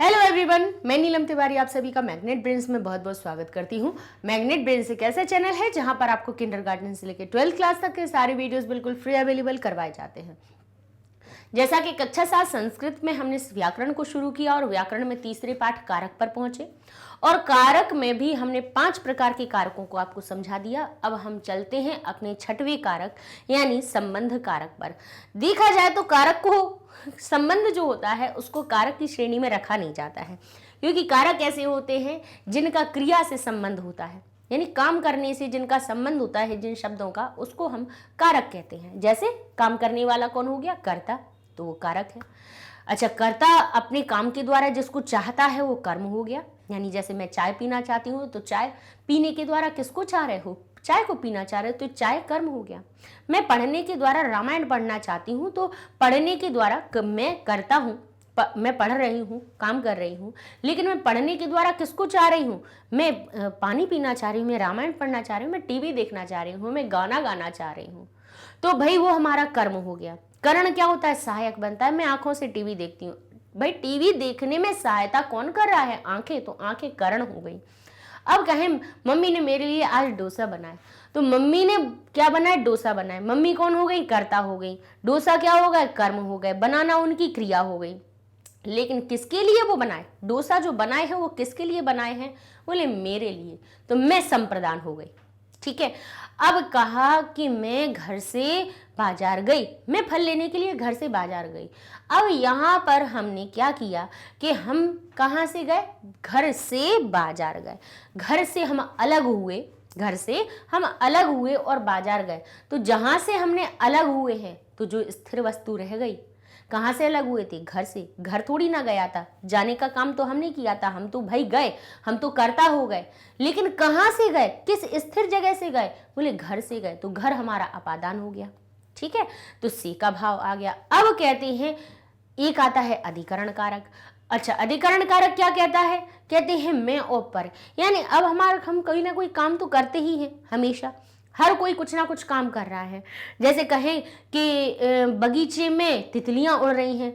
Hello everyone, मैं नीलम तिवारी आप सभी का मैग्नेट ब्रेन्स में बहुत बहुत स्वागत करती हूँ। मैग्नेट ब्रेन्स एक ऐसा चैनल है जहां पर आपको किंडरगार्टन से लेकर 12th क्लास तक के सारे वीडियोस बिल्कुल फ्री अवेलेबल करवाए जाते हैं। जैसा कि कक्षा 7 संस्कृत में हमने व्याकरण को शुरू किया और व्याकरण में तीसरे पाठ कारक पर पहुंचे और कारक में भी हमने 5 प्रकार के कारकों को आपको समझा दिया। अब हम चलते हैं अपने 6वें कारक यानी संबंध कारक पर। देखा जाए तो कारक को संबंध जो होता है उसको कारक की श्रेणी में रखा नहीं जाता है, क्योंकि कारक ऐसे होते हैं जिनका क्रिया से संबंध होता है, यानी काम करने से जिनका संबंध होता है जिन शब्दों का, उसको हम कारक कहते हैं। जैसे काम करने वाला कौन हो गया? कर्ता, तो वो कारक है। अच्छा, कर्ता अपने काम के द्वारा जिसको चाहता है वो कर्म हो गया। यानी जैसे मैं चाय पीना चाहती हूँ तो चाय पीने के द्वारा किसको चाह रहे हो? चाय को पीना चाह रहे हो, तो चाय कर्म हो गया। मैं पढ़ने के द्वारा रामायण पढ़ना चाहती हूँ तो पढ़ने के द्वारा मैं करता हूँ, मैं पढ़ रही हूँ, काम कर रही हूँ, लेकिन मैं पढ़ने के द्वारा किसको चाह रही हूँ? मैं पानी पीना चाह रही हूँ, मैं रामायण पढ़ना चाह रही हूँ, मैं टीवी देखना चाह रही हूँ, मैं गाना गाना चाह रही हूँ, तो भाई वो हमारा कर्म हो गया। करण क्या होता है? सहायक बनता है। मैं आंखों से टीवी देखती हूँ, भाई टीवी देखने में सहायता कौन कर रहा है? आंखें, तो आंखें करण हो गई। अब कहें मम्मी ने मेरे लिए आज डोसा बनाया, तो मम्मी ने क्या बनाया? डोसा बनाया। मम्मी कौन हो गई? कर्ता हो गई। डोसा क्या हो गया? कर्म हो गए। बनाना उनकी क्रिया हो गई। लेकिन किसके लिए वो बनाए? डोसा जो बनाए हैं वो किसके लिए बनाए हैं? बोले मेरे लिए, तो मैं संप्रदान हो गई। ठीक है। अब कहा कि मैं घर से बाजार गई, मैं फल लेने के लिए घर से बाजार गई। अब यहाँ पर हमने क्या किया कि हम कहाँ से गए? घर से बाजार गए। घर से हम अलग हुए, घर से हम अलग हुए और बाजार गए। तो जहाँ से हमने अलग हुए हैं तो जो स्थिर वस्तु रह गई, कहाँ से अलग हुए थे? घर से। घर थोड़ी ना गया था, जाने का काम तो हमने किया था, हम तो भाई गए, हम तो कर्ता हो गए। लेकिन कहाँ से गए? किस स्थिर जगह से गए? बोले घर से गए, तो घर हमारा अपादान हो गया। ठीक है, तो से का भाव आ गया। अब कहते हैं एक आता है अधिकरण कारक। अच्छा, अधिकरण कारक क्या कहता है? कहते हैं मैं और पर, यानी अब हम कोई ना कोई काम तो करते ही हैं हमेशा, हर कोई कुछ ना कुछ काम कर रहा है। जैसे कहें कि बगीचे में तितलियां उड़ रही हैं,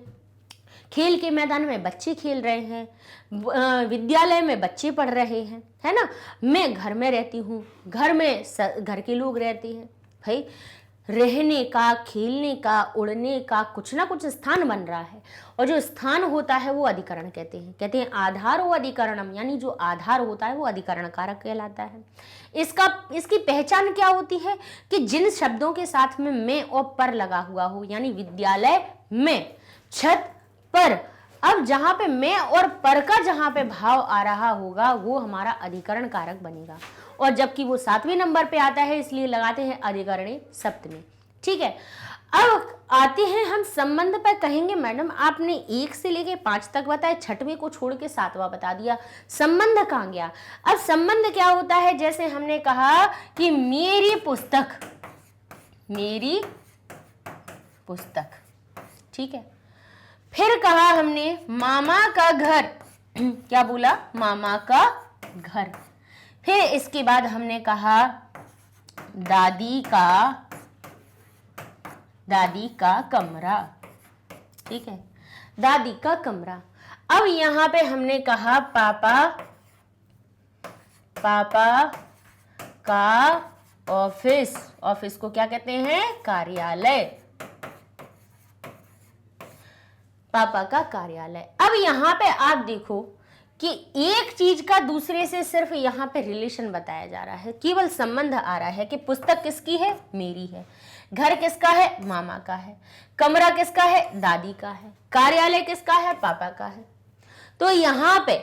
खेल के मैदान में बच्चे खेल रहे हैं, विद्यालय में बच्चे पढ़ रहे हैं, है ना। मैं घर में रहती हूँ, घर में घर के लोग रहते हैं। भाई रहने का, खेलने का, उड़ने का कुछ ना कुछ स्थान बन रहा है, और जो स्थान होता है वो अधिकरण कहते हैं। कहते हैं आधार वो अधिकरणम, यानी जो आधार होता है वो अधिकरण कारक कहलाता है। इसकी पहचान क्या होती है? कि जिन शब्दों के साथ में मैं और पर लगा हुआ हो, यानी विद्यालय में, छत पर, अब जहां पे मैं और पर का जहां पे भाव आ रहा होगा वो हमारा अधिकरण कारक बनेगा। और जबकि वो 7वें नंबर पे आता है इसलिए लगाते हैं अधिकरणे सप्तमी। ठीक है। अब आते हैं हम संबंध पर। कहेंगे मैडम आपने 1 से लेके 5 तक बताया, 6वें को छोड़ के 7वां बता दिया, संबंध कहाँ गया? अब संबंध क्या होता है? जैसे हमने कहा कि मेरी पुस्तक, मेरी पुस्तक, ठीक है। फिर कहा हमने मामा का घर, क्या बोला? मामा का घर। फिर इसके बाद हमने कहा दादी का कमरा, ठीक है, दादी का कमरा। अब यहां पे हमने कहा पापा का ऑफिस, ऑफिस को क्या कहते हैं? कार्यालय, पापा का कार्यालय। अब यहां पे आप देखो कि एक चीज का दूसरे से सिर्फ यहाँ पे रिलेशन बताया जा रहा है, केवल संबंध आ रहा है कि पुस्तक किसकी है? मेरी है। घर किसका है? मामा का है। कमरा किसका है? दादी का है। कार्यालय किसका है? पापा का है। तो यहाँ पे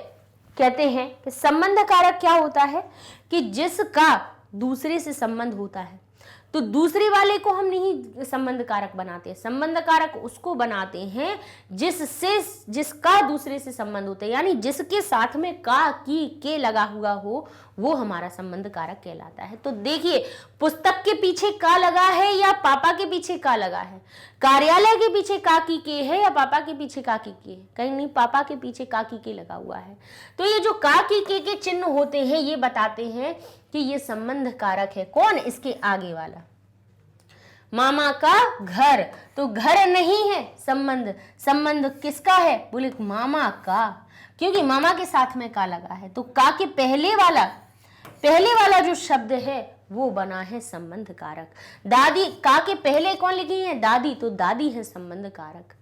कहते हैं कि संबंध कारक क्या होता है? कि जिसका दूसरे से संबंध होता है, तो दूसरे वाले को हम नहीं संबंध कारक बनाते। संबंध कारक उसको बनाते हैं जिसका दूसरे से संबंध होता है, यानी जिसके साथ में का, की, के लगा हुआ हो, वो हमारा संबंध कारक कहलाता है। तो देखिए, पुस्तक के पीछे का लगा है या पापा के पीछे का लगा है? कार्यालय के पीछे का, की, के है या पापा के पीछे का, की, के? कहीं नहीं, पापा के पीछे का, की, के लगा हुआ है। तो ये जो का, की, के चिन्ह होते हैं ये बताते हैं कि ये संबंध कारक है। कौन? इसके आगे वाला, मामा का घर, तो घर नहीं है संबंध, संबंध किसका है? बोले मामा का, क्योंकि मामा के साथ में का लगा है, तो का के पहले वाला जो शब्द है वो बना है संबंध कारक। दादी, का के पहले कौन लिखी है? दादी, तो दादी है संबंध कारक।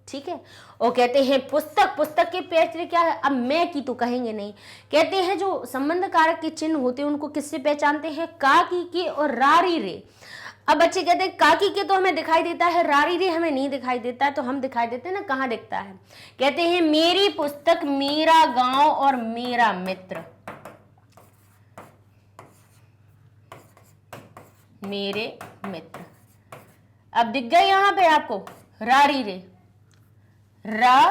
ठीक है। और कहते हैं पुस्तक, पुस्तक के पहले क्या है? अब मैं की तो कहेंगे नहीं, कहते हैं जो संबंध कारक के चिन्ह होते हैं उनको किससे पहचानते हैं? का, की के और रारी रे। अब बच्चे कहते हैं काकी के तो हमें दिखाई देता है, रारी रे हमें नहीं दिखाई देता है, तो हम दिखाई देते हैं ना, कहाँ दिखता है? कहते हैं मेरी पुस्तक, मेरा गांव और मेरा मित्र। मेरे मित्र, अब दिख गए यहां पे आपको रारी रे, रा,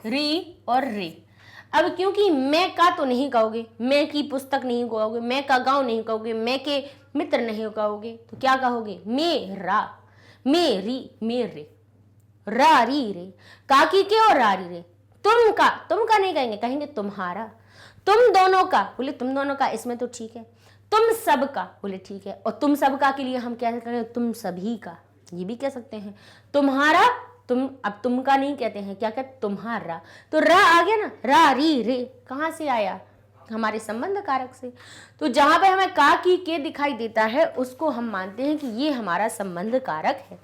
री और रे। अब क्योंकि मैं का तो नहीं कहोगे, मैं की पुस्तक नहीं कहोगे, मैं का गांव नहीं कहोगे, मैं के मित्र नहीं कहोगे, तो क्या कहोगे? मेरा, मेरी, मेरे, रारी रे, काकी के और रारी रे। तुम का नहीं कहेंगे, कहेंगे तुम्हारा। तुम दोनों का, बोले तुम दोनों का, इसमें तो ठीक है। तुम सबका, बोले ठीक है। और तुम सबका के लिए हम क्या करें? तुम सभी का, ये भी कह सकते हैं। तुम्हारा, तुम, अब तुम का नहीं कहते हैं, क्या कहते? तुम्हारा। तो रा आ गया ना, रा री रे, कहां से आया? हमारे संबंध कारक से। तो जहां पे हमें का, की, के दिखाई देता है उसको हम मानते हैं कि ये हमारा संबंध कारक है।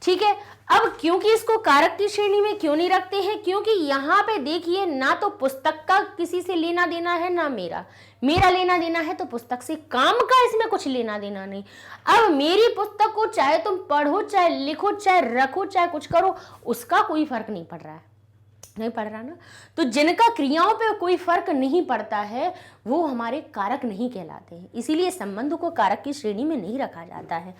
ठीक है। अब क्योंकि इसको कारक की श्रेणी में क्यों नहीं रखते हैं? क्योंकि यहाँ पे देखिए, ना तो पुस्तक का किसी से लेना देना है, ना मेरा लेना देना है, तो पुस्तक से काम का इसमें कुछ लेना देना नहीं। अब मेरी पुस्तक को चाहे तुम पढ़ो, चाहे लिखो, चाहे रखो, चाहे कुछ करो, उसका कोई फर्क नहीं पड़ रहा है, नहीं पड़ रहा ना। तो जिनका क्रियाओं पे कोई फर्क नहीं पड़ता है वो हमारे कारक नहीं कहलाते हैं, इसीलिए संबंध को कारक की श्रेणी में नहीं रखा जाता है।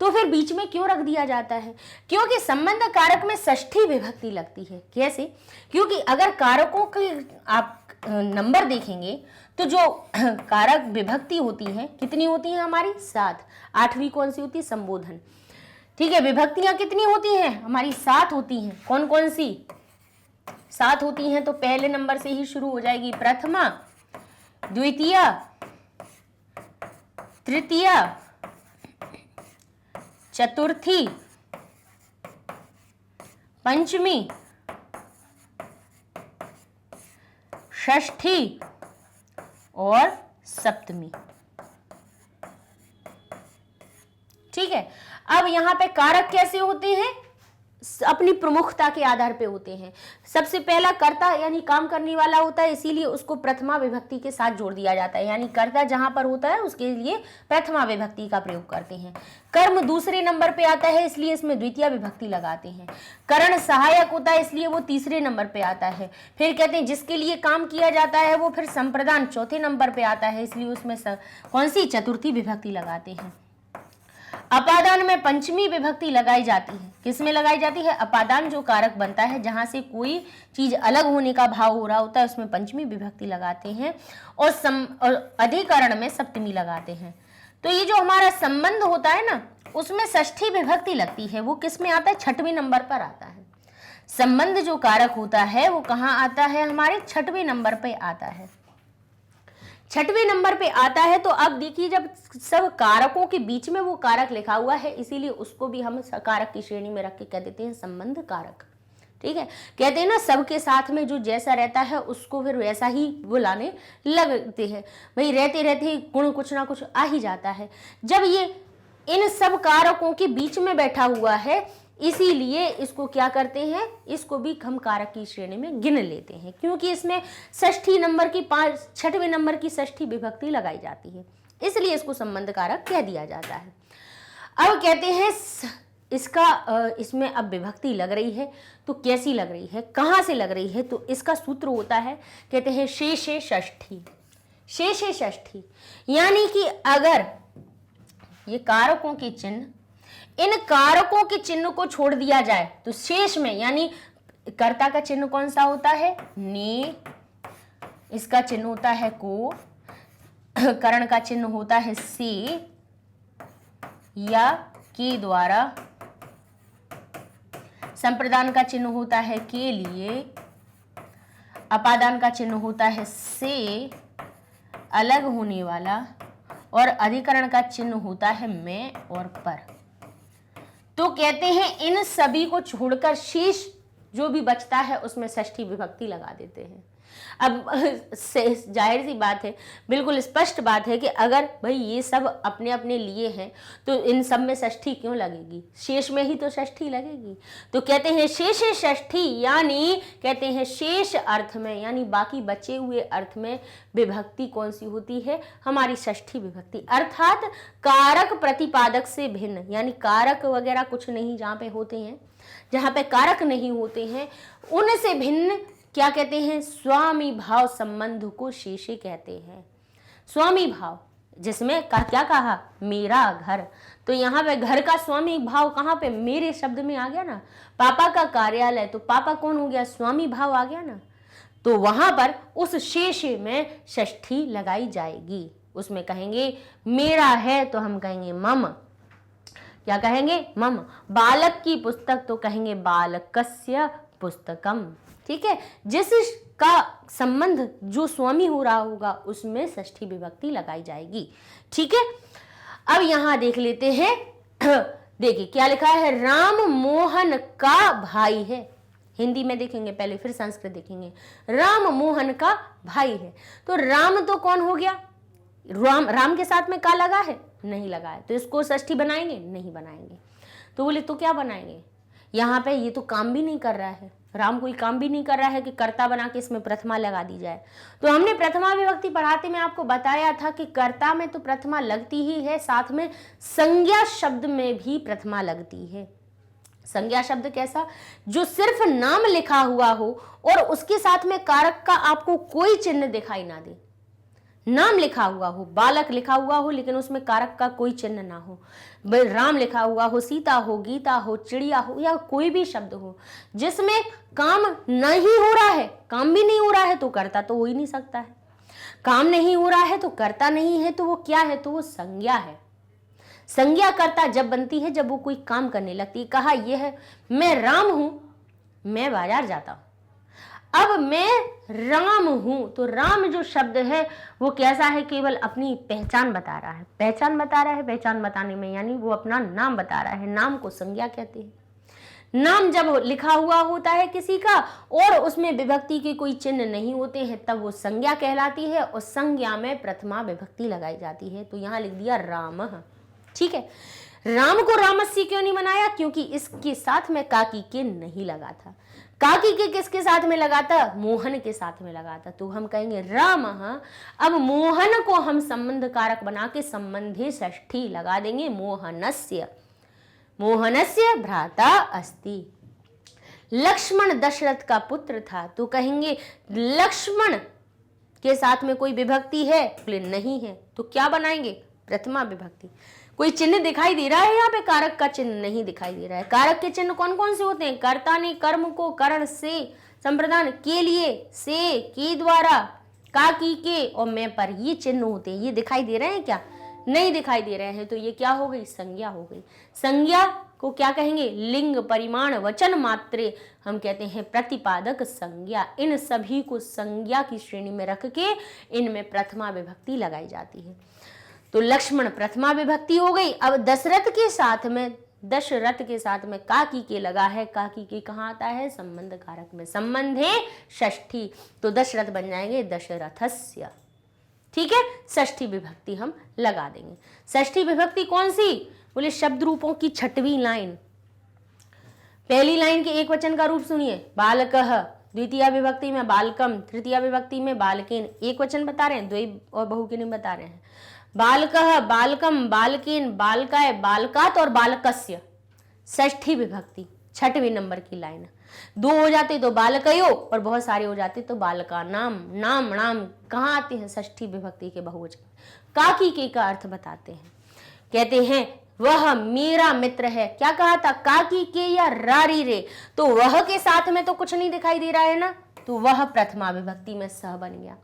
तो फिर बीच में क्यों रख दिया जाता है? क्योंकि संबंध कारक में षष्ठी विभक्ति लगती है। कैसे? क्योंकि अगर कारकों के आप नंबर देखेंगे तो जो कारक विभक्ति होती है कितनी होती है हमारी? 7। 8वीं कौन सी होती है? संबोधन। ठीक है। विभक्तियां कितनी होती हैं हमारी? 7 होती हैं। कौन कौन सी? 7 होती हैं। तो पहले नंबर से ही शुरू हो जाएगी। प्रथमा, द्वितीया, तृतीया, चतुर्थी, पंचमी, षष्ठी और सप्तमी। ठीक है। अब यहां पे कारक कैसे होते हैं? अपनी प्रमुखता के आधार पे होते हैं। सबसे पहला कर्ता यानी काम करने वाला होता है, इसीलिए उसको प्रथमा विभक्ति के साथ जोड़ दिया जाता है, यानी कर्ता जहां पर होता है उसके लिए प्रथमा विभक्ति का प्रयोग करते हैं। कर्म दूसरे नंबर पे आता है, इसलिए इसमें द्वितीय विभक्ति लगाते हैं। करण सहायक होता है, इसलिए वो तीसरे नंबर पे आता है। फिर कहते हैं जिसके लिए काम किया जाता है वो फिर संप्रदान चौथे नंबर पे आता है, इसलिए उसमें कौन सी? चतुर्थी विभक्ति लगाते हैं। अपादान में पंचमी विभक्ति लगाई जाती है। किसमें लगाई जाती है? अपादान जो कारक बनता है, जहां से कोई चीज अलग होने का भाव हो रहा होता है, उसमें पंचमी विभक्ति लगाते हैं। और अधिकरण में सप्तमी लगाते हैं। तो ये जो हमारा संबंध होता है ना, उसमें षष्ठी विभक्ति लगती है। वो किस में आता है? 6वें नंबर पर आता है। संबंध जो कारक होता है वो कहाँ आता है? हमारे 6वें नंबर पे आता है। 6वें नंबर पे आता है। तो अब देखिए, जब सब कारकों के बीच में वो कारक लिखा हुआ है, इसीलिए उसको भी हम कारक की श्रेणी में रख के कह देते हैं संबंध कारक। ठीक है। कहते हैं ना, सबके साथ में जो जैसा रहता है उसको फिर वैसा ही वो लाने लगते हैं। भाई रहते रहते गुण कुछ ना कुछ आ ही जाता है। जब ये इन सब कारकों के बीच में बैठा हुआ है, इसीलिए इसको क्या करते हैं? इसको भी हम कारक की श्रेणी में गिन लेते हैं, क्योंकि इसमें षष्ठी नंबर की 6वें नंबर की षष्ठी विभक्ति लगाई जाती है, इसलिए इसको संबंध कारक कह दिया जाता है। अब कहते हैं इसमें अब विभक्ति लग रही है, तो कैसी लग रही है, कहां से लग रही है? तो इसका सूत्र होता है, कहते हैं शेषे षष्ठी। शेषे षष्ठी यानी कि अगर ये कारकों के चिन्ह, इन कारकों के चिन्ह को छोड़ दिया जाए तो शेष में, यानी कर्ता का चिन्ह कौन सा होता है? ने, इसका चिन्ह होता है को, करण का चिन्ह होता है से या के द्वारा, संप्रदान का चिन्ह होता है के लिए, अपादान का चिन्ह होता है से अलग होने वाला, और अधिकरण का चिन्ह होता है में और पर। तो कहते हैं इन सभी को छोड़कर शेष जो भी बचता है उसमें षष्ठी विभक्ति लगा देते हैं। अब जाहिर सी बात है, बिल्कुल स्पष्ट बात है कि अगर भाई ये सब अपने अपने लिए हैं तो इन सब में षष्ठी क्यों लगेगी, शेष में ही तो षष्ठी लगेगी। तो कहते हैं शेषे षष्ठी, यानी कहते हैं शेष अर्थ में यानी बाकी बचे हुए अर्थ में विभक्ति कौन सी होती है, हमारी षष्ठी विभक्ति, अर्थात कारक प्रतिपादक से भिन्न, यानी कारक वगैरह कुछ नहीं जहाँ पे होते हैं, जहाँ पे कारक नहीं होते हैं उनसे भिन्न क्या कहते हैं, स्वामी भाव संबंध को शेषे कहते हैं। स्वामी भाव जिसमें क्या कहा, मेरा घर, तो यहाँ पे घर का स्वामी भाव कहाँ पे, मेरे शब्द में आ गया ना। पापा का कार्यालय, तो पापा कौन हो गया, स्वामी भाव आ गया ना। तो वहां पर उस शेष में षष्ठी लगाई जाएगी। उसमें कहेंगे मेरा है तो हम कहेंगे मम, क्या कहेंगे, मम। बालक की पुस्तक तो कहेंगे बालकस्य पुस्तकम। ठीक है, जिसका संबंध जो स्वामी हो रहा होगा उसमें षष्ठी विभक्ति लगाई जाएगी। ठीक है, अब यहां देख लेते हैं देखिए क्या लिखा है, राम मोहन का भाई है। हिंदी में देखेंगे पहले, फिर संस्कृत देखेंगे। राम मोहन का भाई है, तो राम तो कौन हो गया, राम के साथ में का लगा है, नहीं लगा है, तो इसको षष्ठी बनाएंगे, नहीं बनाएंगे। तो बोले तो क्या बनाएंगे, यहाँ पे ये तो काम भी नहीं कर रहा है, राम कोई काम भी नहीं कर रहा है कि कर्ता बना के इसमें प्रथमा लगा दी जाए। तो हमने प्रथमा विभक्ति पढ़ाते में आपको बताया था कि कर्ता में तो प्रथमा लगती ही है, साथ में संज्ञा शब्द में भी प्रथमा लगती है। संज्ञा शब्द कैसा, जो सिर्फ नाम लिखा हुआ हो और उसके साथ में कारक का आपको कोई चिन्ह दिखाई ना दे। नाम लिखा हुआ हो, बालक लिखा हुआ हो लेकिन उसमें कारक का कोई चिन्ह ना हो, राम लिखा हुआ हो, सीता हो, गीता हो, चिड़िया हो, या कोई भी शब्द हो जिसमें काम नहीं हो रहा है, काम भी नहीं हो रहा है, तो कर्ता तो हो ही नहीं सकता है। काम नहीं हो रहा है तो कर्ता नहीं है, तो वो क्या है, तो वो संज्ञा है। संज्ञा कर्ता जब बनती है जब वो कोई काम करने लगती है। कहा यह है, मैं राम हूं, मैं बाजार जाता हूं, अब मैं राम हूं, तो राम जो शब्द है वो कैसा है, केवल अपनी पहचान बता रहा है, पहचान बता रहा है। पहचान बताने में यानी वो अपना नाम बता रहा है, नाम को संज्ञा कहते हैं। नाम जब लिखा हुआ होता है किसी का और उसमें विभक्ति के कोई चिन्ह नहीं होते हैं तब वो संज्ञा कहलाती है, और संज्ञा में प्रथमा विभक्ति लगाई जाती है। तो यहाँ लिख दिया राम। ठीक है, राम को रामस्य क्यों नहीं बनाया, क्योंकि इसके साथ में काकी के नहीं लगा था। काकी के किसके साथ में लगा था, मोहन के साथ में लगा था, तो हम कहेंगे राम। अब मोहन को हम संबंध कारक बना के संबंधी षष्ठी लगा देंगे, मोहनस्य, मोहनस्य भ्राता अस्ति। लक्ष्मण दशरथ का पुत्र था, तो कहेंगे लक्ष्मण के साथ में कोई विभक्ति है, बोले नहीं है, तो क्या बनाएंगे, प्रथमा विभक्ति। कोई चिन्ह दिखाई दे रहा है यहाँ पे, कारक का चिन्ह नहीं दिखाई दे रहा है। कारक के चिन्ह कौन कौन से होते हैं, कर्ता ने कर्म को करण से संप्रदान के लिए, से, के द्वारा, का, की, के और मैं पर, ये चिन्ह होते हैं। ये दिखाई दे रहे हैं क्या, नहीं दिखाई दे रहे हैं, तो ये क्या हो गई, संज्ञा हो गई। संज्ञा को क्या कहेंगे, लिंग, परिमाण, वचन मात्रे, हम कहते हैं प्रतिपादक संज्ञा। इन सभी को संज्ञा की श्रेणी में रख के इनमें प्रथमा विभक्ति लगाई जाती है। तो लक्ष्मण प्रथमा विभक्ति हो गई। अब दशरथ के साथ में, दशरथ के साथ में काकी के लगा है, काकी के कहाँ आता है, संबंध कारक में, संबंधे षष्ठी, तो दशरथ बन जाएंगे दशरथस्य। ठीक है, षष्ठी विभक्ति हम लगा देंगे। षष्ठी विभक्ति कौन सी, बोले शब्द रूपों की छठवीं लाइन। पहली लाइन के एक वचन का रूप सुनिए, बालकः, द्वितीय विभक्ति में बालकम, तृतीय विभक्ति में बालकेन, एक वचन बता रहे हैं, द्वि और बहुकिनी बता रहे हैं। बालकः, बालकम, बालकेन, बालकाय, बालकात और बालकस्य, षष्ठी विभक्ति, छठवीं नंबर की लाइन। दो हो जाते तो बालकयो और बहुत सारे हो जाते तो बालका नाम, नाम, नाम कहाँ आते हैं, षष्ठी विभक्ति के बहुवचन। काकी के का अर्थ बताते हैं, कहते हैं वह मेरा मित्र है। क्या कहा था, काकी के या रारी रे, तो वह के साथ में तो कुछ नहीं दिखाई दे रहा है ना, तो वह प्रथमा विभक्ति में सह बन गया।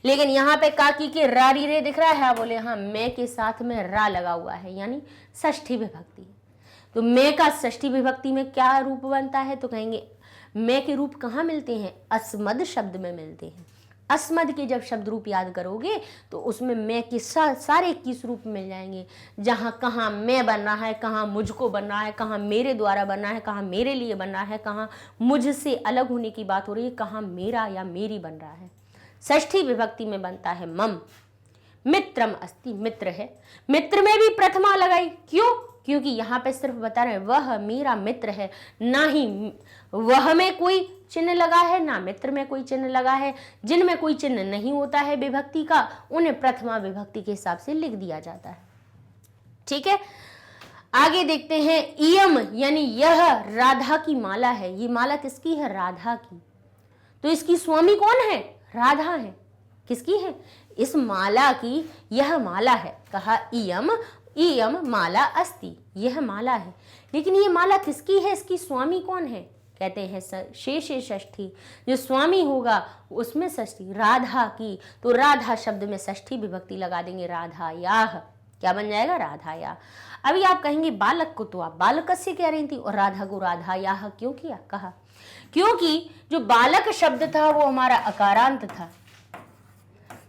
लेकिन यहाँ पे काकी के रारी रे दिख रहा है, बोले हाँ मैं के साथ में रा लगा हुआ है, यानी षष्ठी विभक्ति। तो मैं का षष्ठी विभक्ति में क्या रूप बनता है, तो कहेंगे मैं के रूप कहाँ मिलते हैं, अस्मद शब्द में मिलते हैं। अस्मद के जब शब्द रूप याद करोगे तो उसमें मैं के सारे 21 रूप मिल जाएंगे, जहाँ कहाँ मैं बन रहा है, कहाँ मुझको बन रहा है, कहाँ मेरे द्वारा बन रहा है, कहाँ मेरे लिए बन रहा है, कहाँ मुझसे अलग होने की बात हो रही है, कहाँ मेरा या मेरी बन रहा है। षष्ठी विभक्ति में बनता है मम। मित्रम अस्ति, मित्र है, मित्र में भी प्रथमा लगाई, क्यों? क्योंकि यहाँ पे सिर्फ बता रहे हैं वह मेरा मित्र है, ना ही वह में कोई चिन्ह लगा है ना मित्र में कोई चिन्ह लगा है। जिनमें कोई चिन्ह नहीं होता है विभक्ति का उन्हें प्रथमा विभक्ति के हिसाब से लिख दिया जाता है। ठीक है, आगे देखते हैं। इयम यानी यह राधा की माला है। ये माला किसकी है? राधा की। तो इसकी स्वामी कौन है? राधा है। किसकी है? इस माला की यह माला है। कहा इयम, इयम माला अस्ति, यह माला है। लेकिन ये माला किसकी है? इसकी स्वामी कौन है? कहते हैं शेषे षष्ठी, जो स्वामी होगा उसमें षष्ठी, राधा की। तो राधा शब्द में षष्ठी विभक्ति लगा देंगे, राधा याह। क्या बन जाएगा? राधा या। अभी आप कहेंगे बालक को तो आप बालक से कह रही थी और राधा को राधा याह क्यों किया? कहा क्योंकि जो बालक शब्द था वो हमारा अकारांत था।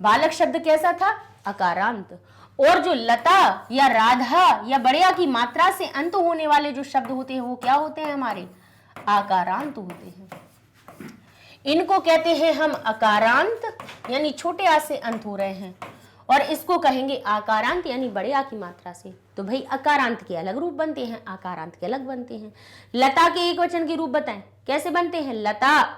बालक शब्द कैसा था? अकारांत। और जो लता या राधा या बड़िया की मात्रा से अंत होने वाले जो शब्द होते हैं वो क्या होते हैं? हमारे आकारांत होते हैं। इनको कहते हैं हम अकारांत, यानी छोटे आ से अंत हो रहे हैं, और इसको कहेंगे आकारांत यानी बड़े आ की मात्रा से। तो भाई अकारांत के अलग रूप बनते हैं, आकारांत के अलग बनते हैं। लता के एक वचन के रूप बताएं, कैसे बनते हैं? लता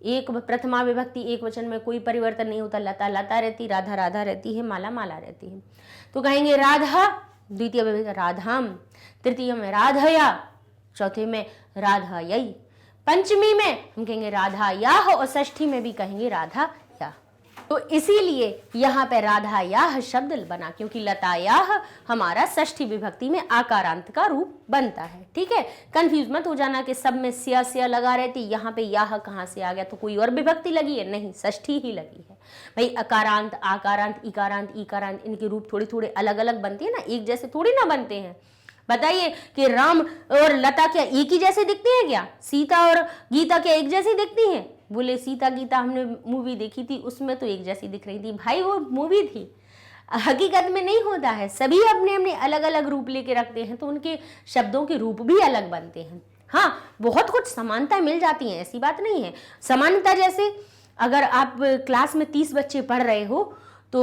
एक प्रथमा विभक्ति, एक वचन में कोई परिवर्तन नहीं होता। लता लता रहती, राधा राधा रहती है, माला माला रहती है। तो कहेंगे राधा, द्वितीय विभक्ति राधाम, तृतीय में राधया, चौथे में राधा यई, पंचमी में हम कहेंगे राधा याह, और षष्ठी में भी कहेंगे राधा या। तो इसीलिए यहाँ पे राधा याह शब्द बना, क्योंकि लता याह हमारा षष्ठी विभक्ति में आकारांत का रूप बनता है। ठीक है, कंफ्यूज मत हो जाना कि सब में स्या लगा रहती, यहाँ पे याह कहाँ से आ गया, तो कोई और विभक्ति लगी है? नहीं, षष्ठी ही लगी है। भाई अकारांत, आकारांत, इकारांत, ईकारांत, इनके रूप थोड़े थोड़े अलग अलग बनते हैं ना, एक जैसे थोड़ी ना बनते हैं। बताइए कि राम और लता क्या एक ही जैसे दिखते हैं क्या? सीता और गीता क्या एक जैसी दिखती हैं? बोले सीता गीता हमने मूवी देखी थी, उसमें तो एक जैसी दिख रही थी। भाई वो मूवी थी, हकीकत में नहीं होता है। सभी अपने अपने अलग अलग रूप लेके रखते हैं, तो उनके शब्दों के रूप भी अलग बनते हैं। हाँ, बहुत कुछ समानता मिल जाती है, ऐसी बात नहीं है। समानता जैसे अगर आप क्लास में 30 बच्चे पढ़ रहे हो तो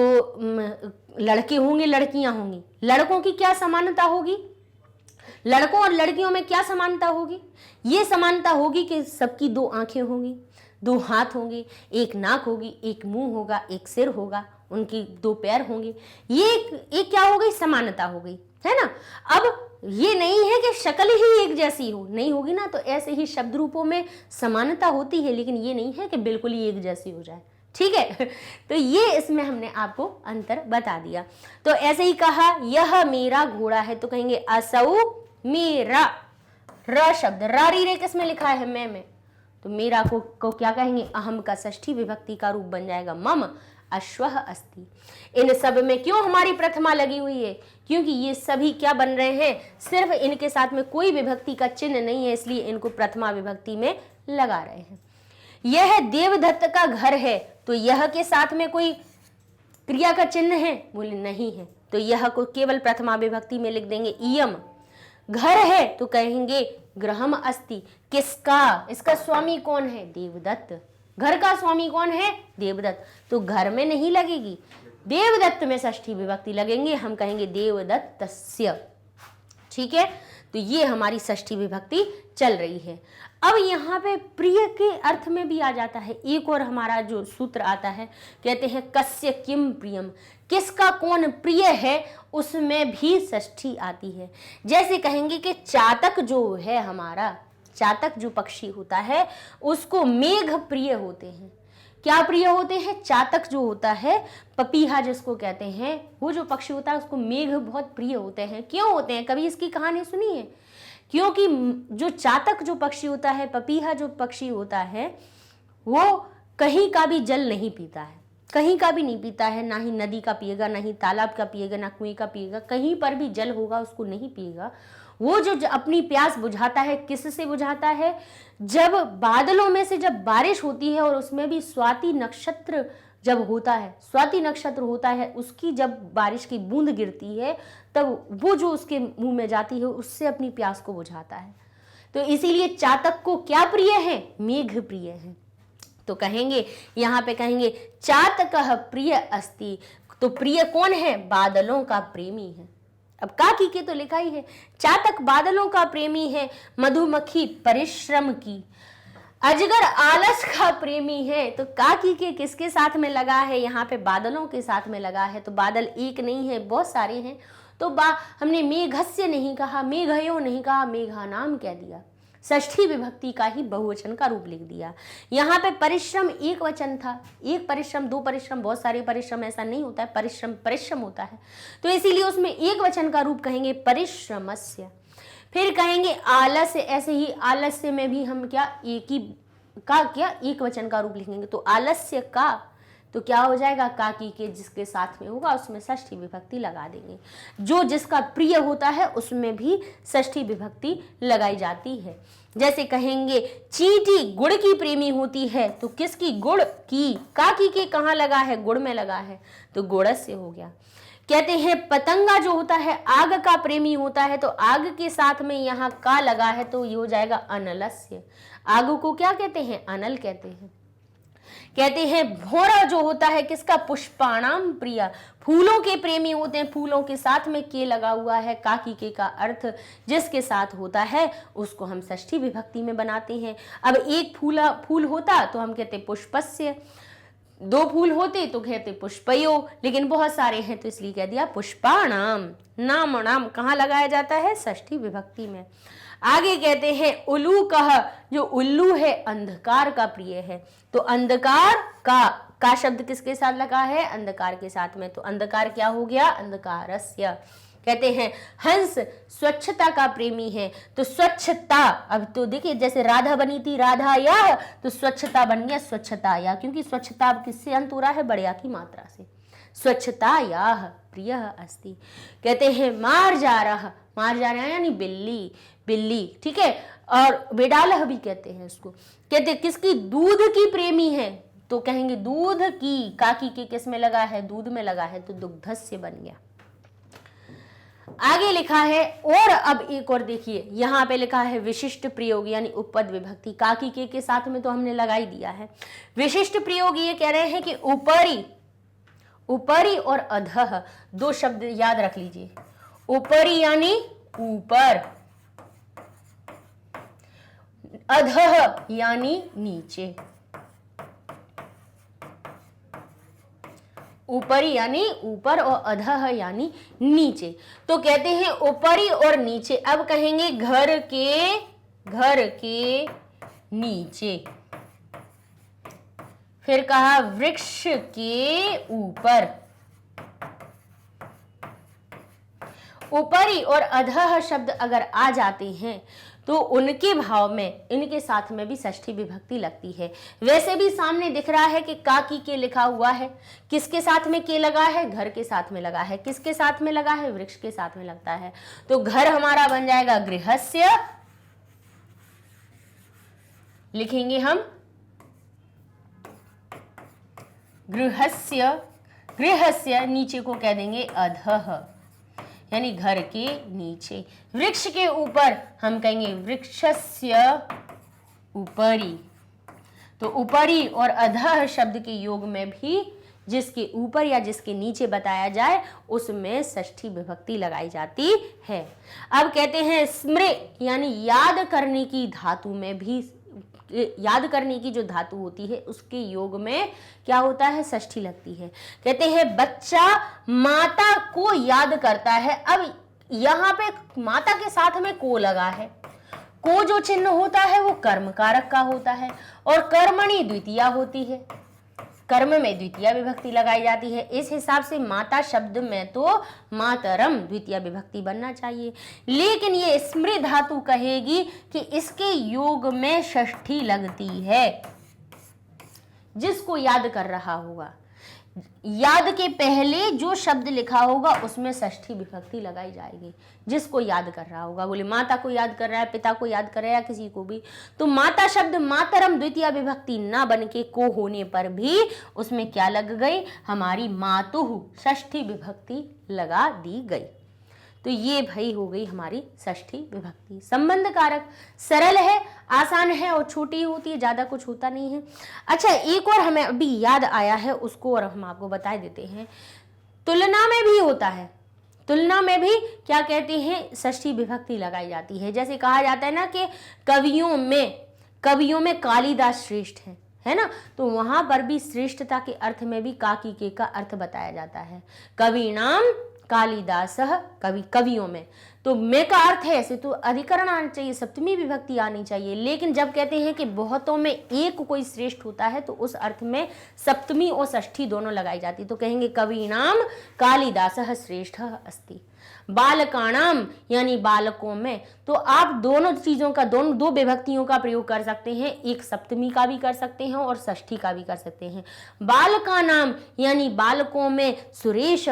लड़के होंगे, लड़कियां होंगी, लड़कों की क्या समानता होगी? लड़कों और लड़कियों में क्या समानता होगी? ये समानता होगी कि सबकी 2 आंखें होंगी, 2 हाथ होंगे, एक नाक होगी, एक मुंह होगा, एक सिर होगा, उनकी 2 पैर होंगे। ये एक क्या हो गई? समानता हो गई, है ना। अब ये नहीं है कि शक्ल ही एक जैसी हो, नहीं होगी ना। तो ऐसे ही शब्द रूपों में समानता होती है, लेकिन ये नहीं है कि बिल्कुल ही एक जैसी हो जाए। ठीक है, तो ये इसमें हमने आपको अंतर बता दिया। तो ऐसे ही कहा यह मेरा घोड़ा है, तो कहेंगे असौ मेरा। र शब्द रारी रे किस में लिखा है? में। तो मेरा को क्या कहेंगे? अहम का षष्ठी विभक्ति का रूप बन जाएगा मम अश्वः अस्ति। इन सब में क्यों हमारी प्रथमा लगी हुई है? क्योंकि ये सभी क्या बन रहे हैं? सिर्फ इनके साथ में कोई विभक्ति का चिन्ह नहीं है, इसलिए इनको प्रथमा विभक्ति में लगा रहे हैं। यह देवदत्त का घर है, तो यह के साथ में कोई क्रिया का चिन्ह है? बोले नहीं है, तो यह को केवल प्रथमा विभक्ति में लिख देंगे इयम। घर है तो कहेंगे गृहम अस्ति। किसका? इसका स्वामी कौन है? देवदत्त। घर का स्वामी कौन है? देवदत्त। तो घर में नहीं लगेगी, देवदत्त में षष्ठी विभक्ति लगेंगे, हम कहेंगे देवदत्तस्य। ठीक है, तो ये हमारी षष्ठी विभक्ति चल रही है। अब यहाँ पे प्रिय के अर्थ में भी आ जाता है। एक और हमारा जो सूत्र आता है, कहते हैं कस्य किम प्रियम, किसका कौन प्रिय है, उसमें भी षष्ठी आती है। जैसे कहेंगे कि चातक जो है हमारा, चातक जो पक्षी होता है उसको मेघ प्रिय होते हैं। क्या प्रिय होते हैं? चातक जो होता है, पपीहा जिसको कहते हैं, वो जो पक्षी होता है उसको मेघ बहुत प्रिय होते हैं। क्यों होते हैं? कभी इसकी कहानी सुनी है? क्योंकि जो चातक जो पक्षी होता है, पपीहा जो पक्षी होता है, वो कहीं का भी जल नहीं पीता है, कहीं का भी नहीं पीता है। ना ही नदी का पिएगा, ना ही तालाब का पिएगा, ना कुएं का पिएगा, कहीं पर भी जल होगा उसको नहीं पिएगा। वो जो अपनी प्यास बुझाता है, किससे बुझाता है? जब बादलों में से जब बारिश होती है और उसमें भी स्वाति नक्षत्र जब होता है, स्वाति नक्षत्र होता है, उसकी जब बारिश की बूंद गिरती है तब वो जो उसके मुंह में जाती है उससे अपनी प्यास को बुझाता है। तो इसीलिए चातक को क्या प्रिय है? मेघ प्रिय है। तो कहेंगे, यहाँ पे कहेंगे चातकः प्रिय अस्ति। तो प्रिय कौन है? बादलों का प्रेमी है। अब काकी के तो लिखा ही है, चातक बादलों का प्रेमी है, मधुमक्खी परिश्रम की, अजगर आलस का प्रेमी है। तो काकी के किसके साथ में लगा है? यहाँ पे बादलों के साथ में लगा है। तो बादल एक नहीं है, बहुत सारे हैं। तो हमने मेघस्य नहीं कहा, मेघयो नहीं कहा, मेघा नाम कह दिया, षष्ठी विभक्ति का ही बहुवचन का रूप लिख दिया। यहाँ पे परिश्रम एक वचन था, एक परिश्रम, दो परिश्रम, बहुत सारे परिश्रम, ऐसा नहीं होता है, परिश्रम परिश्रम होता है। तो इसीलिए उसमें एक वचन का रूप कहेंगे परिश्रमस्य। फिर कहेंगे आलस्य, ऐसे ही आलस्य में भी हम क्या एक ही का क्या एक वचन का रूप लिखेंगे। तो आलस्य का तो क्या हो जाएगा? काकी के जिसके साथ में होगा उसमें षष्ठी विभक्ति लगा देंगे। जो जिसका प्रिय होता है उसमें भी षष्ठी विभक्ति लगाई जाती है। जैसे कहेंगे चींटी गुड़ की प्रेमी होती है। तो किसकी? गुड़ की। काकी के कहाँ लगा है? गुड़ में लगा है, तो गुड़स्य हो गया। कहते हैं पतंगा जो होता है आग का प्रेमी होता है। तो आग के साथ में यहाँ का लगा है, तो ये हो जाएगा अनलस्य। आग को क्या कहते हैं? अनल कहते हैं। कहते हैं भौरा जो होता है किसका? पुष्पाणाम प्रिया, फूलों के प्रेमी होते हैं। फूलों के साथ में के लगा हुआ है, काकी के का अर्थ जिसके साथ होता है उसको हम षष्ठी विभक्ति में बनाते हैं। अब एक फूल होता तो हम कहते पुष्पस्य, दो फूल होते तो कहते पुष्पयो, लेकिन बहुत सारे हैं तो इसलिए कह दिया पुष्पाणाम। नाम नाम कहाँ लगाया जाता है? षष्ठी विभक्ति में। आगे कहते हैं उल्लू कह, जो उल्लू है अंधकार का प्रिय है। तो अंधकार का शब्द किसके साथ लगा है? अंधकार के साथ में। तो अंधकार क्या हो गया? अंधकारस्य। कहते हैं हंस स्वच्छता का प्रेमी है। तो स्वच्छता, अब तो देखिए जैसे राधा बनी थी राधा या, तो स्वच्छता बन गया स्वच्छता या, क्योंकि स्वच्छता अब किससे अंत हो रहा है? बड़या की मात्रा से। स्वच्छता या प्रिय अस्ति। कहते हैं मार जा रहा यानी बिल्ली, बिल्ली, ठीक है। और बेडालह भी कहते हैं इसको। कहते हैं किसकी? दूध की प्रेमी है। तो कहेंगे दूध की, काकी के किस में लगा है? दूध में लगा है, तो दुग्धस्य बन गया। आगे लिखा है और, अब एक और देखिए यहाँ पे लिखा है विशिष्ट प्रयोग यानी उपपद विभक्ति। काकी के साथ में तो हमने लगा ही दिया है। विशिष्ट प्रयोग ये कह रहे हैं कि ऊपरी, ऊपरी और अधः दो शब्द याद रख लीजिए। ऊपरी यानी ऊपर, अधः यानी नीचे। ऊपरी यानी ऊपर और अधः यानी नीचे। तो कहते हैं ऊपरी और नीचे। अब कहेंगे घर के नीचे। फिर कहा वृक्ष के ऊपर। ऊपरी और अधः शब्द अगर आ जाते हैं तो उनके भाव में इनके साथ में भी षष्ठी विभक्ति लगती है। वैसे भी सामने दिख रहा है कि काकी के लिखा हुआ है, किसके साथ में के लगा है? घर के साथ में लगा है। किसके साथ में लगा है? वृक्ष के साथ में लगता है। तो घर हमारा बन जाएगा गृहस्य, लिखेंगे हम गृहस्य। गृहस्य नीचे को कह देंगे अधः यानी घर के नीचे। वृक्ष के ऊपर हम कहेंगे वृक्षस्य ऊपरी। तो ऊपरी और अधः शब्द के योग में भी जिसके ऊपर या जिसके नीचे बताया जाए उसमें षष्ठी विभक्ति लगाई जाती है। अब कहते हैं स्मृ यानी याद करने की धातु में भी, याद करने की जो धातु होती है उसके योग में क्या होता है? षष्ठी लगती है। कहते हैं बच्चा माता को याद करता है। अब यहाँ पे माता के साथ में को लगा है। को जो चिन्ह होता है वो कर्म कारक का होता है और कर्मणि द्वितीया होती है। कर्म में द्वितीय विभक्ति लगाई जाती है। इस हिसाब से माता शब्द में तो मातरम द्वितीय विभक्ति बनना चाहिए, लेकिन ये स्मृ धातु कहेगी कि इसके योग में षष्ठी लगती है। जिसको याद कर रहा होगा, याद के पहले जो शब्द लिखा होगा उसमें षष्ठी विभक्ति लगाई जाएगी। जिसको याद कर रहा होगा, बोले माता को याद कर रहा है, पिता को याद कर रहा है, या किसी को भी, तो माता शब्द मातरम द्वितीय विभक्ति ना बन के को होने पर भी उसमें क्या लग गई, हमारी मातुः षष्ठी विभक्ति लगा दी गई। तो ये भाई हो गई हमारी षष्ठी विभक्ति। संबंध कारक सरल है, आसान है और छोटी होती है, ज्यादा कुछ होता नहीं है। अच्छा, एक और हमें अभी याद आया है, उसको और हम आपको बता देते हैं। तुलना में भी होता है, तुलना में भी क्या कहते हैं, षष्ठी विभक्ति लगाई जाती है। जैसे कहा जाता है ना कि कवियों में कालिदास श्रेष्ठ है ना, तो वहां पर भी श्रेष्ठता के अर्थ में भी का की के का अर्थ बताया जाता है। कवीनाम कालिदास, कवियों में, तो में का अर्थ है ऐसे तो अधिकरण आना चाहिए, सप्तमी विभक्ति आनी चाहिए, लेकिन जब कहते हैं कि बहुतों में एक कोई श्रेष्ठ होता है तो उस अर्थ में सप्तमी और षष्ठी दोनों लगाई जाती, तो कहेंगे कवीनाम कालिदास श्रेष्ठ अस्ति। बालकाणाम यानी बालकों में, तो आप दोनों चीजों का, दो विभक्तियों का प्रयोग कर सकते हैं, एक सप्तमी का भी कर सकते हैं और षष्ठी का भी कर सकते हैं। बालकानाम यानी बालकों में सुरेश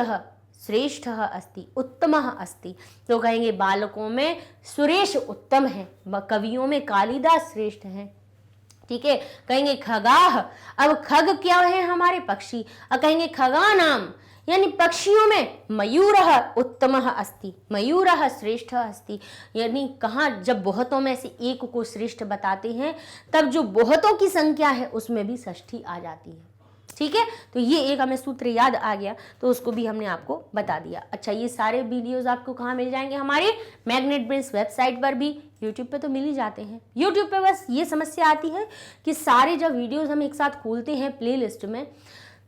श्रेष्ठ अस्ति, उत्तम अस्ति, तो कहेंगे बालकों में सुरेश उत्तम है, कवियों में कालिदास श्रेष्ठ है। ठीक है, कहेंगे खगाह, अब खग क्या है, हमारे पक्षी, अब कहेंगे खगानाम यानी पक्षियों में मयूरः उत्तमः अस्ति, मयूरः श्रेष्ठ अस्ति, यानी कहाँ जब बहुतों में से एक को श्रेष्ठ बताते हैं तब जो बहुतों की संख्या है उसमें भी षष्ठी आ जाती है। ठीक है, तो ये एक हमें सूत्र याद आ गया, तो उसको भी हमने आपको बता दिया। अच्छा, ये सारे वीडियोस आपको कहाँ मिल जाएंगे, हमारे मैग्नेट ब्रेन्स वेबसाइट पर भी, यूट्यूब पे तो मिल ही जाते हैं। यूट्यूब पे बस ये समस्या आती है कि सारे जब वीडियोस हम एक साथ खोलते हैं प्लेलिस्ट में,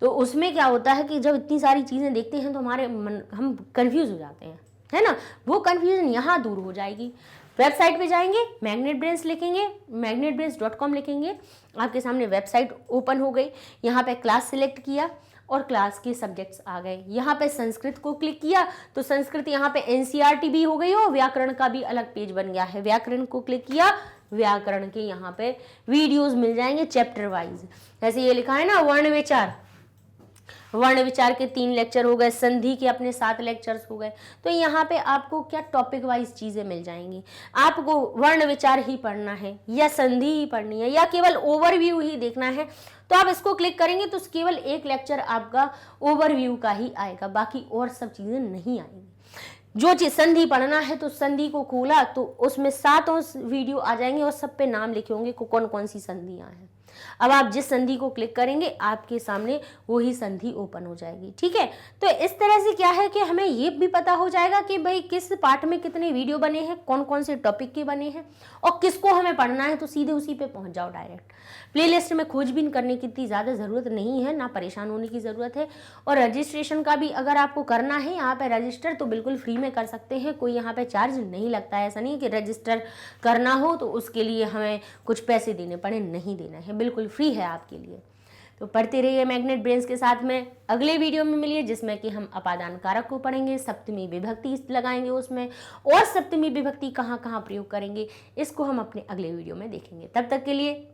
तो उसमें क्या होता है कि जब इतनी सारी चीज़ें देखते हैं तो हम कन्फ्यूज़ हो जाते हैं, है ना। वो कन्फ्यूजन यहाँ दूर हो जाएगी। वेबसाइट पे जाएंगे, मैग्नेट ब्रेन्स लिखेंगे, magnetbrains.com लिखेंगे, आपके सामने वेबसाइट ओपन हो गई। यहाँ पे क्लास सिलेक्ट किया और क्लास के सब्जेक्ट्स आ गए। यहाँ पे संस्कृत को क्लिक किया तो संस्कृत यहाँ पे NCERT भी हो गई, और व्याकरण का भी अलग पेज बन गया है। व्याकरण को क्लिक किया, व्याकरण के यहाँ पे वीडियोज मिल जाएंगे चैप्टर वाइज। जैसे ये लिखा है ना, वर्ण विचार के 3 लेक्चर हो गए, संधि के अपने 7 लेक्चर्स हो गए। तो यहाँ पे आपको क्या टॉपिक वाइज चीज़ें मिल जाएंगी। आपको वर्ण विचार ही पढ़ना है या संधि ही पढ़नी है या केवल ओवरव्यू ही देखना है, तो आप इसको क्लिक करेंगे तो केवल एक लेक्चर आपका ओवरव्यू का ही आएगा, बाकी और सब चीज़ें नहीं आएंगी। जो चीज़ संधि पढ़ना है तो संधि को खोला तो उसमें 7 वीडियो आ जाएंगे और सब पे नाम लिखे होंगे कौन कौन सी संधियाँ हैं। अब आप जिस संधि को क्लिक करेंगे आपके सामने वही संधि ओपन हो जाएगी। ठीक है, तो इस तरह से क्या है कि हमें ये भी पता हो जाएगा कि भाई किस पार्ट में कितने वीडियो बने हैं, कौन कौन से टॉपिक के बने हैं और किसको हमें पढ़ना है, तो सीधे उसी पे पहुंच जाओ डायरेक्ट। प्लेलिस्ट में खोजबीन करने की इतनी ज़्यादा ज़रूरत नहीं है, ना परेशान होने की ज़रूरत है। और रजिस्ट्रेशन का भी अगर आपको करना है यहाँ पे रजिस्टर, तो बिल्कुल फ्री में कर सकते हैं, कोई यहाँ पे चार्ज नहीं लगता है। ऐसा नहीं कि रजिस्टर करना हो तो उसके लिए हमें कुछ पैसे देने पड़े, नहीं देना है, बिल्कुल फ्री है आपके लिए। तो पढ़ते रहिए मैग्नेट ब्रेन्स के साथ में। अगले वीडियो में मिलिए जिसमें कि हम अपादान कारक को पढ़ेंगे, सप्तमी विभक्ति लगाएंगे उसमें, और सप्तमी विभक्ति कहाँ कहाँ प्रयोग करेंगे इसको हम अपने अगले वीडियो में देखेंगे। तब तक के लिए